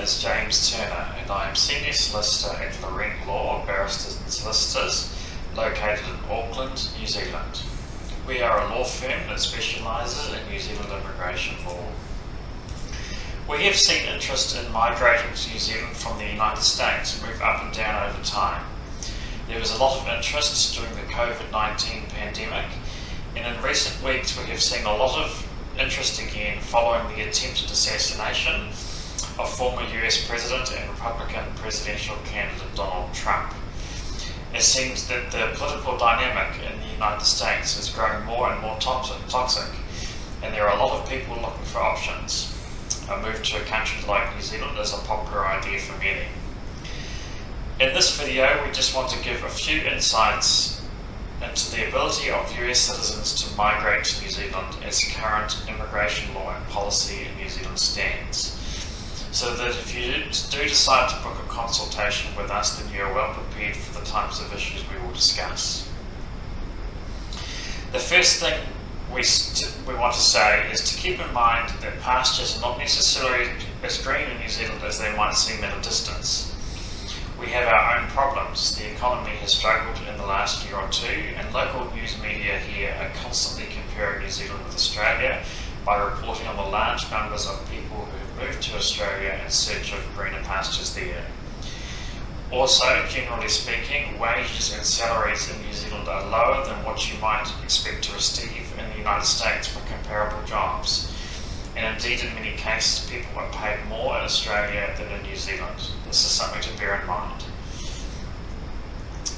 is James Turner and I am Senior Solicitor at Laurent Law, Barristers and Solicitors, located in Auckland, New Zealand. We are a law firm that specialises in New Zealand immigration law. We have seen interest in migrating to New Zealand from the United States move up and down over time. There was a lot of interest during the COVID-19 pandemic, and in recent weeks we have seen a lot of interest again following the attempted assassination of former US President and Republican presidential candidate Donald Trump. It seems that the political dynamic in the United States is growing more and more toxic, and there are a lot of people looking for options. A move to a country like New Zealand is a popular idea for many. In this video, we just want to give a few insights into the ability of US citizens to migrate to New Zealand as current immigration law and policy in New Zealand stands, so that if you do decide to book a consultation with us, then you are well prepared for the types of issues we will discuss. The first thing we want to say is to keep in mind that pastures are not necessarily as green in New Zealand as they might seem at a distance. We have our own problems. The economy has struggled in the last year or two, and local news media here are constantly comparing New Zealand with Australia by reporting on the large numbers of people who have moved to Australia in search of greener pastures there. Also, generally speaking, wages and salaries in New Zealand are lower than what you might expect to receive in the United States for comparable jobs. And indeed, in many cases, people are paid more in Australia than in New Zealand. This is something to bear in mind.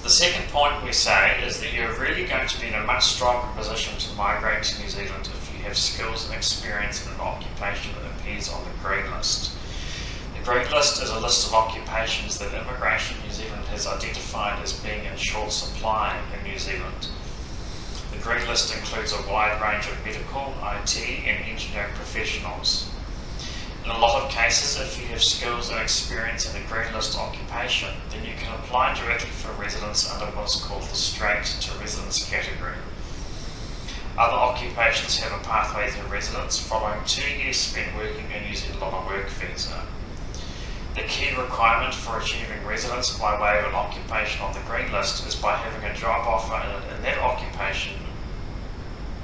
The second point we say is that you're really going to be in a much stronger position to migrate to New Zealand if you have skills and experience in an occupation that appears on the green list. The green list is a list of occupations that Immigration New Zealand has identified as being in short supply in New Zealand. The green list includes a wide range of medical, IT and engineering professionals. In a lot of cases, if you have skills and experience in a green list occupation, then you can apply directly for residence under what's called the straight to residence category. Other occupations have a pathway to residence following 2 years spent working in New Zealand on a work visa. The key requirement for achieving residence by way of an occupation on the green list is by having a job offer in that occupation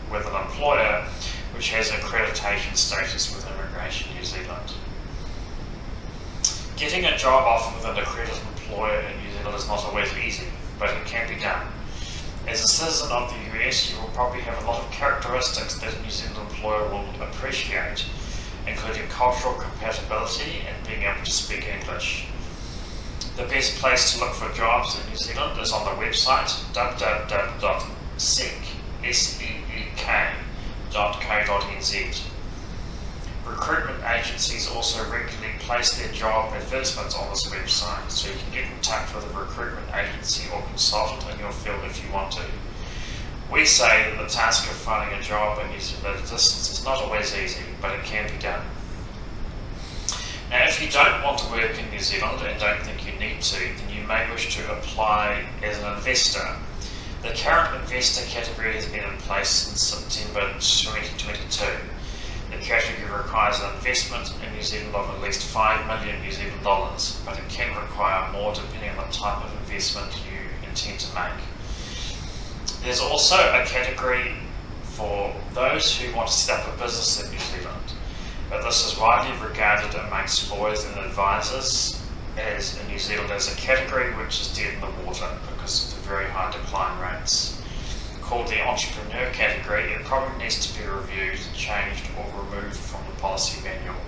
with an employer which has accreditation status with Immigration New Zealand. Getting a job offer with an accredited employer in New Zealand is not always easy, but it can be done. As a citizen of the US, you will probably have a lot of characteristics that a New Zealand employer will appreciate, including cultural compatibility and being able to speak English. The best place to look for jobs in New Zealand is on the website www.seek.co.nz. Recruitment agencies also regularly place their job advertisements on this website, so you can get in touch with a recruitment agency or consultant in your field if you want to. We say that the task of finding a job in New Zealand at a distance is not always easy, but it can be done. Now, if you don't want to work in New Zealand and don't think you need to, then you may wish to apply as an investor. The current investor category has been in place since September 2022. The category requires an investment in New Zealand of at least 5 million New Zealand dollars, but it can require more depending on the type of investment you intend to make. There's also a category for those who want to set up a business in New Zealand, but this is widely regarded amongst lawyers and advisors as in New Zealand as a category which is dead in the water because of the very high decline rates. Called the entrepreneur category, it probably needs to be reviewed, changed or removed from the policy manual.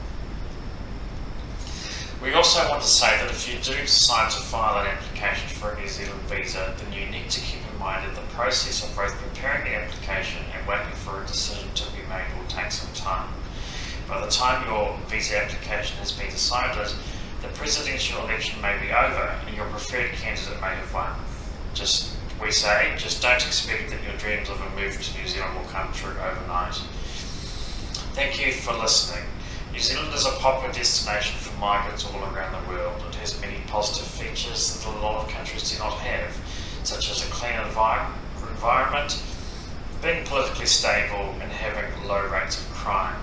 We also want to say that if you do decide to file an application for a New Zealand visa, then you need to keep in mind that the process of both preparing the application and waiting for a decision to be made will take some time. By the time your visa application has been decided, the presidential election may be over and your preferred candidate may have won. Just don't expect that your dreams of a move to New Zealand will come true overnight. Thank you for listening. New Zealand is a popular destination for migrants all around the world. It has many positive features that a lot of countries do not have, such as a clean environment, being politically stable and having low rates of crime.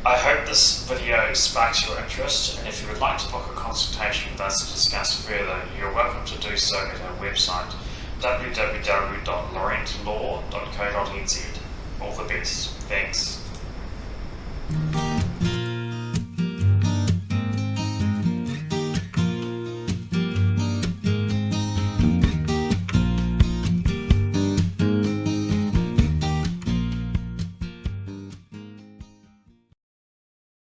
I hope this video sparks your interest, and if you would like to book a consultation with us to discuss further, you're welcome to do so at our website www.laurentlaw.co.nz. All the best. Thanks.